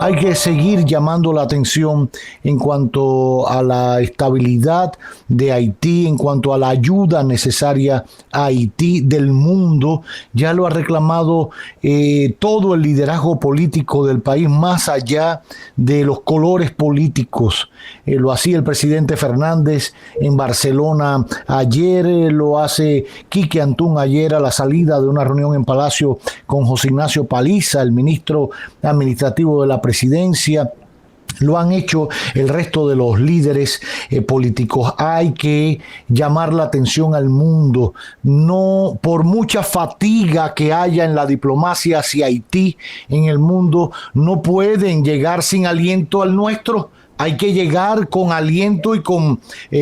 hay que seguir llamando la atención en cuanto a la estabilidad de Haití, en cuanto a la ayuda necesaria a Haití del mundo. Ya lo ha reclamado todo el liderazgo político del país, más allá de los colores políticos. Lo hacía el presidente Fernández en Barcelona ayer, lo hace Quique Antún ayer a la salida de una reunión en Palacio con José Ignacio Paliza, el ministro administrativo de la presidencia. Lo han hecho el resto de los líderes políticos. Hay que llamar la atención al mundo. No, por mucha fatiga que haya en la diplomacia hacia Haití en el mundo, no pueden llegar sin aliento al nuestro. Hay que llegar con aliento y con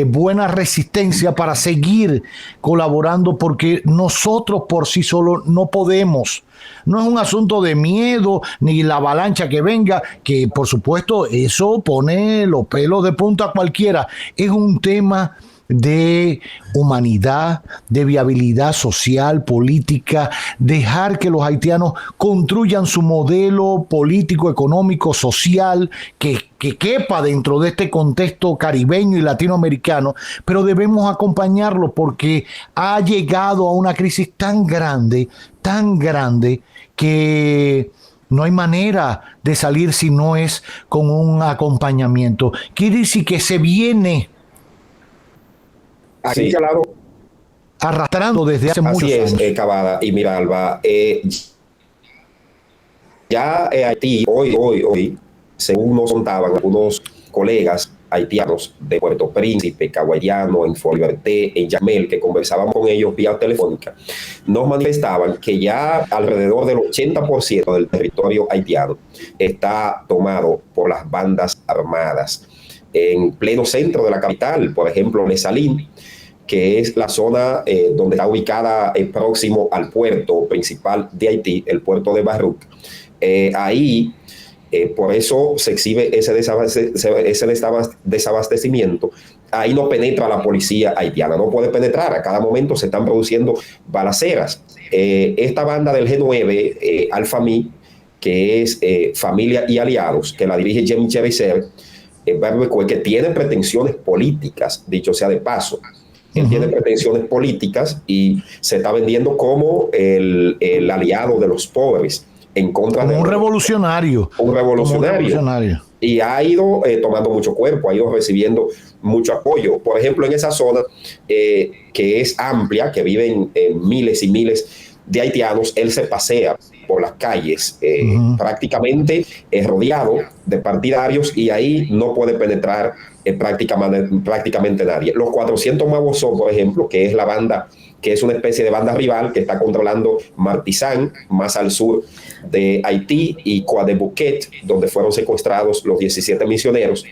buena resistencia para seguir colaborando, porque nosotros por sí solos no podemos. No es un asunto de miedo ni la avalancha que venga, que por supuesto eso pone los pelos de punta a cualquiera. Es un tema de humanidad, de viabilidad social, política, dejar que los haitianos construyan su modelo político, económico, social, que quepa dentro de este contexto caribeño y latinoamericano, pero debemos acompañarlo porque ha llegado a una crisis tan grande, que no hay manera de salir si no es con un acompañamiento. Quiere decir que se viene aquí claro, arrastrando desde hace muchos años. Así es, Cavada. Y mira, Alba, ya Haití, hoy, según nos contaban algunos colegas haitianos de Puerto Príncipe, Caguayano, en Fort Liberté, en Yamel, que conversábamos con ellos vía telefónica, nos manifestaban que ya alrededor del 80% del territorio haitiano está tomado por las bandas armadas. En pleno centro de la capital, por ejemplo, Les Salines, que es la zona donde está ubicada próximo al puerto principal de Haití, el puerto de Barruc. Ahí, por eso se exhibe ese desabastecimiento. Ahí no penetra la policía haitiana, no puede penetrar. A cada momento se están produciendo balaceras. Esta banda del G9, Alfa-Mi, que es Familia y Aliados, que la dirige Jean Cherizer, que tiene pretensiones políticas, dicho sea de paso. Él tiene pretensiones políticas y se está vendiendo como el aliado de los pobres en contra de un revolucionario. Un revolucionario. Y ha ido tomando mucho cuerpo, ha ido recibiendo mucho apoyo. Por ejemplo, en esa zona que es amplia, que viven miles y miles de haitianos, él se pasea por las calles prácticamente rodeado de partidarios, y ahí no puede penetrar prácticamente nadie. Los 400 Mabozó, por ejemplo, que es la banda, que es una especie de banda rival que está controlando Martizán, más al sur de Haití, y Coadebouquet, donde fueron secuestrados los 17 misioneros.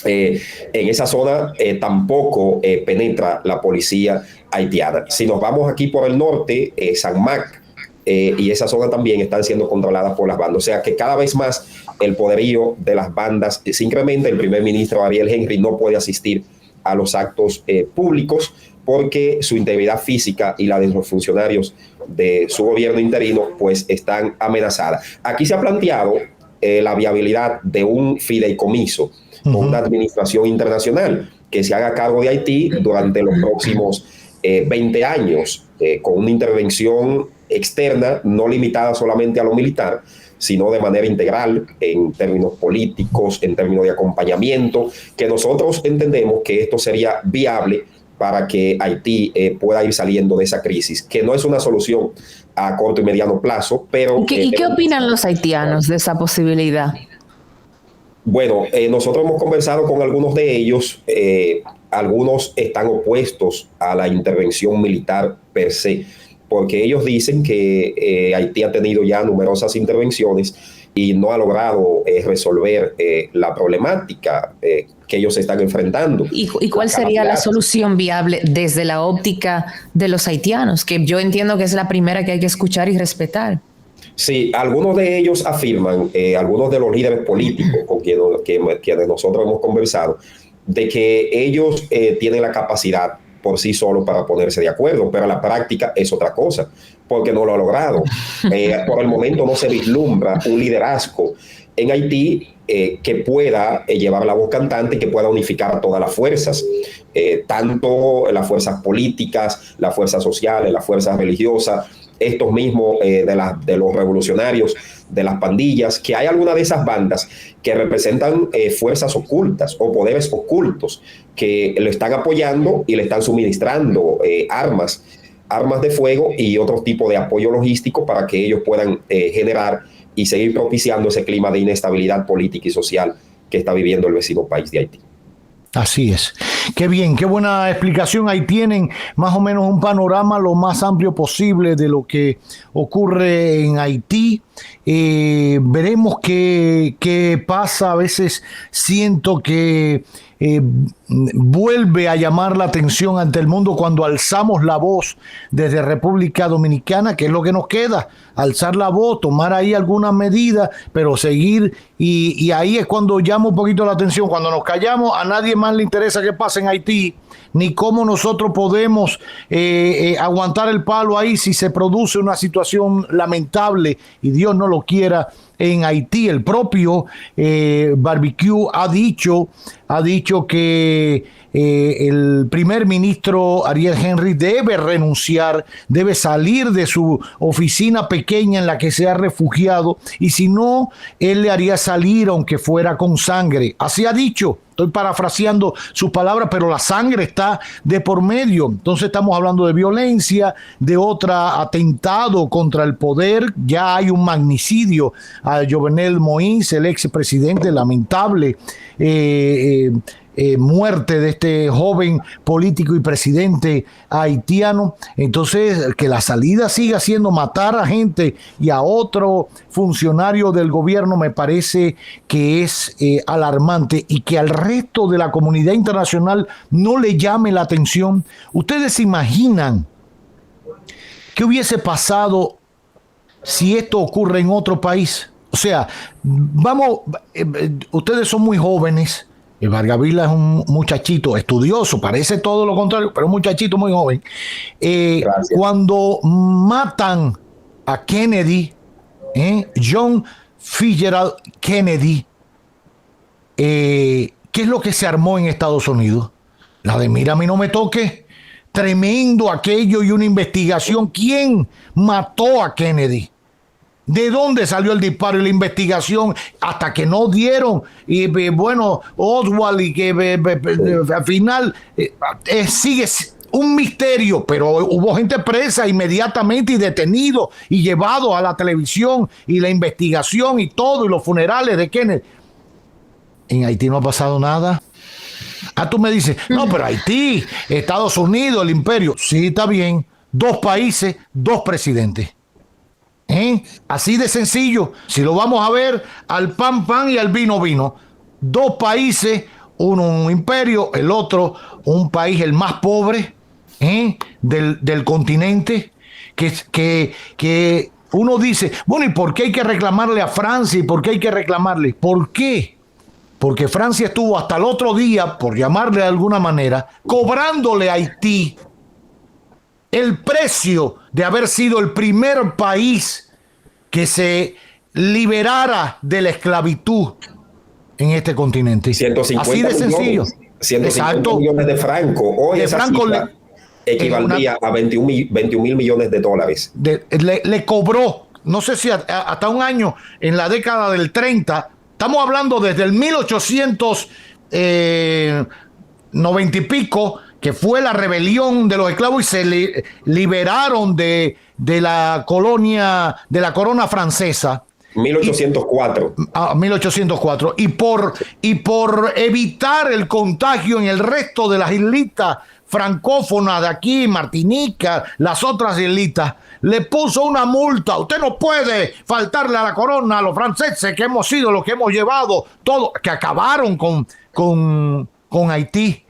En esa zona tampoco penetra la policía haitiana. Si nos vamos aquí por el norte, San Mac y esa zona también están siendo controladas por las bandas. O sea que cada vez más el poderío de las bandas se incrementa. El primer ministro Ariel Henry no puede asistir a los actos públicos porque su integridad física y la de los funcionarios de su gobierno interino pues están amenazadas. Aquí se ha planteado la viabilidad de un fideicomiso con una administración internacional que se haga cargo de Haití durante los próximos 20 años, con una intervención externa no limitada solamente a lo militar, sino de manera integral en términos políticos, en términos de acompañamiento, que nosotros entendemos que esto sería viable para que Haití pueda ir saliendo de esa crisis, que no es una solución a corto y mediano plazo, pero... ¿Y qué opinan los haitianos de esa posibilidad? Bueno, nosotros hemos conversado con algunos de ellos. Algunos están opuestos a la intervención militar per se, porque ellos dicen que Haití ha tenido ya numerosas intervenciones y no ha logrado resolver la problemática que ellos están enfrentando. ¿Y cuál sería la solución viable desde la óptica de los haitianos? Que yo entiendo que es la primera que hay que escuchar y respetar. Sí, algunos de ellos afirman, algunos de los líderes políticos con quienes nosotros hemos conversado, de que ellos tienen la capacidad por sí solos para ponerse de acuerdo, pero la práctica es otra cosa, porque no lo ha logrado. Por el momento no se vislumbra un liderazgo en Haití que pueda llevar la voz cantante y que pueda unificar a todas las fuerzas, tanto las fuerzas políticas, las fuerzas sociales, las fuerzas religiosas, estos mismos de los revolucionarios, de las pandillas, que hay algunas de esas bandas que representan fuerzas ocultas o poderes ocultos que lo están apoyando y le están suministrando armas de fuego y otro tipo de apoyo logístico para que ellos puedan generar y seguir propiciando ese clima de inestabilidad política y social que está viviendo el vecino país de Haití. Así es. Qué bien, qué buena explicación. Ahí tienen más o menos un panorama lo más amplio posible de lo que ocurre en Haití. Veremos qué pasa. A veces siento que vuelve a llamar la atención ante el mundo cuando alzamos la voz desde República Dominicana, que es lo que nos queda, alzar la voz, tomar ahí alguna medida, pero seguir, y ahí es cuando llama un poquito la atención. Cuando nos callamos, a nadie más le interesa qué pasa en Haití, ni cómo nosotros podemos aguantar el palo ahí si se produce una situación lamentable, y Dios no lo quiera, en Haití. El propio Barbecue ha dicho que el primer ministro Ariel Henry debe renunciar, debe salir de su oficina pequeña en la que se ha refugiado, y si no, él le haría salir aunque fuera con sangre. Así ha dicho. Estoy parafraseando sus palabras, pero la sangre está de por medio. Entonces estamos hablando de violencia, de otro atentado contra el poder. Ya hay un magnicidio a Jovenel Moïse, el expresidente, lamentable muerte de este joven político y presidente haitiano. Entonces, que la salida siga siendo matar a gente y a otro funcionario del gobierno me parece que es alarmante, y que al resto de la comunidad internacional no le llame la atención. ¿Ustedes se imaginan qué hubiese pasado si esto ocurre en otro país? O sea, vamos, ustedes son muy jóvenes. Vargas-Vila es un muchachito estudioso, parece todo lo contrario, pero un muchachito muy joven. Cuando matan a Kennedy, John Fitzgerald Kennedy, ¿qué es lo que se armó en Estados Unidos? La de mira, a mí no me toque. Tremendo aquello, y una investigación. ¿Quién mató a Kennedy? ¿De dónde salió el disparo y la investigación? Hasta que no dieron, y bueno, Oswald, y que al final sigue un misterio, pero hubo gente presa inmediatamente y detenido y llevado a la televisión, y la investigación y todo, y los funerales de Kennedy. En Haití no ha pasado nada. Tú me dices, no, pero Haití, Estados Unidos, el imperio. Sí, está bien. 2 países, 2 presidentes. Así de sencillo. Si lo vamos a ver al pan y al vino. 2 países, uno un imperio, el otro un país el más pobre del continente, que uno dice, bueno, ¿y por qué hay que reclamarle a Francia? ¿Y por qué hay que reclamarle? ¿Por qué? Porque Francia estuvo hasta el otro día, por llamarle de alguna manera, cobrándole a Haití el precio de haber sido el primer país que se liberara de la esclavitud en este continente. 150 así de sencillo. 150 millones de francos. Hoy esa cifra equivaldría a 21 mil millones de dólares. Le cobró, no sé si hasta un año, en la década del 30, estamos hablando desde el 1890 y pico, que fue la rebelión de los esclavos, y se liberaron de la colonia, de la corona francesa. 1804. 1804. Y por evitar el contagio en el resto de las islitas francófonas de aquí, Martinica, las otras islitas, le puso una multa. Usted no puede faltarle a la corona, a los franceses, que hemos sido los que hemos llevado todo, que acabaron con Haití.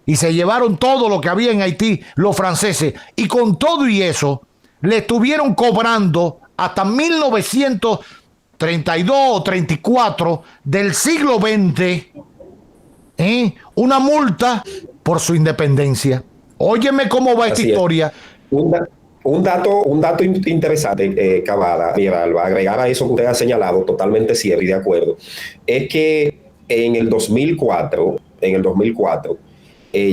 Y se llevaron todo lo que había en Haití los franceses. Y con todo y eso, le estuvieron cobrando hasta 1932 o 34 del siglo XX una multa por su independencia. Óyeme cómo va esta historia. Un dato interesante, Cavada, Miralba, agregar a eso que usted ha señalado, totalmente cierto y de acuerdo, es que en el 2004,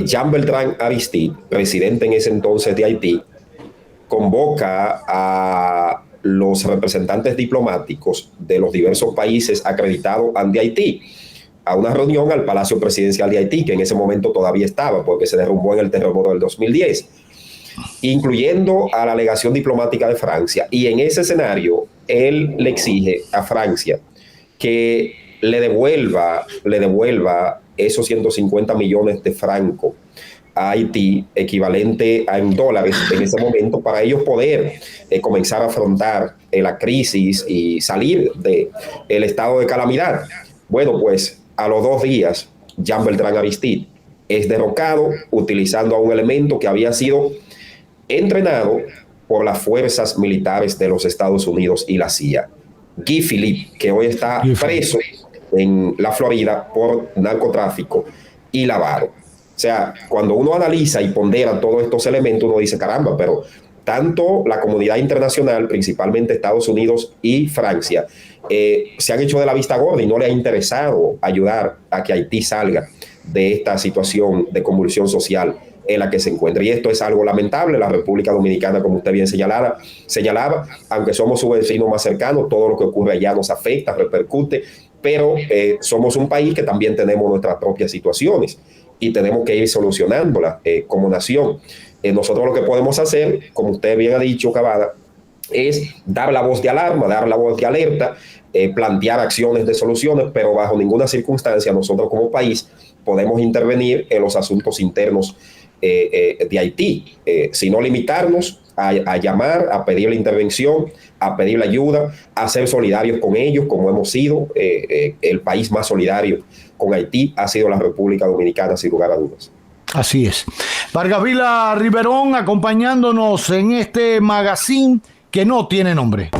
Jean Bertrand Aristide, presidente en ese entonces de Haití, convoca a los representantes diplomáticos de los diversos países acreditados ante Haití a una reunión al Palacio Presidencial de Haití, que en ese momento todavía estaba, porque se derrumbó en el terremoto del 2010, incluyendo a la legación diplomática de Francia. Y en ese escenario, él le exige a Francia que le devuelva esos 150 millones de francos a Haití, equivalente a en dólares en ese momento, para ellos poder comenzar a afrontar la crisis y salir del estado de calamidad. Bueno, pues a los 2 días, Jean Bertrand Aristide es derrocado utilizando a un elemento que había sido entrenado por las fuerzas militares de los Estados Unidos y la CIA, Guy Philippe, que hoy está preso en la Florida por narcotráfico y lavado. O sea, cuando uno analiza y pondera todos estos elementos, uno dice, caramba, pero tanto la comunidad internacional, principalmente Estados Unidos y Francia, se han hecho de la vista gorda y no le ha interesado ayudar a que Haití salga de esta situación de convulsión social en la que se encuentra. Y esto es algo lamentable. La República Dominicana, como usted bien señalaba, aunque somos su vecino más cercano, todo lo que ocurre allá nos afecta, repercute, pero somos un país que también tenemos nuestras propias situaciones y tenemos que ir solucionándolas como nación. Nosotros lo que podemos hacer, como usted bien ha dicho, Cavada, es dar la voz de alarma, dar la voz de alerta, plantear acciones de soluciones, pero bajo ninguna circunstancia nosotros como país podemos intervenir en los asuntos internos de Haití, sino limitarnos a llamar, a pedir la intervención, a pedir la ayuda, a ser solidarios con ellos, como hemos sido. El país más solidario con Haití ha sido la República Dominicana, sin lugar a dudas. Así es. Vargas Vila Riverón acompañándonos en este magazine que no tiene nombre.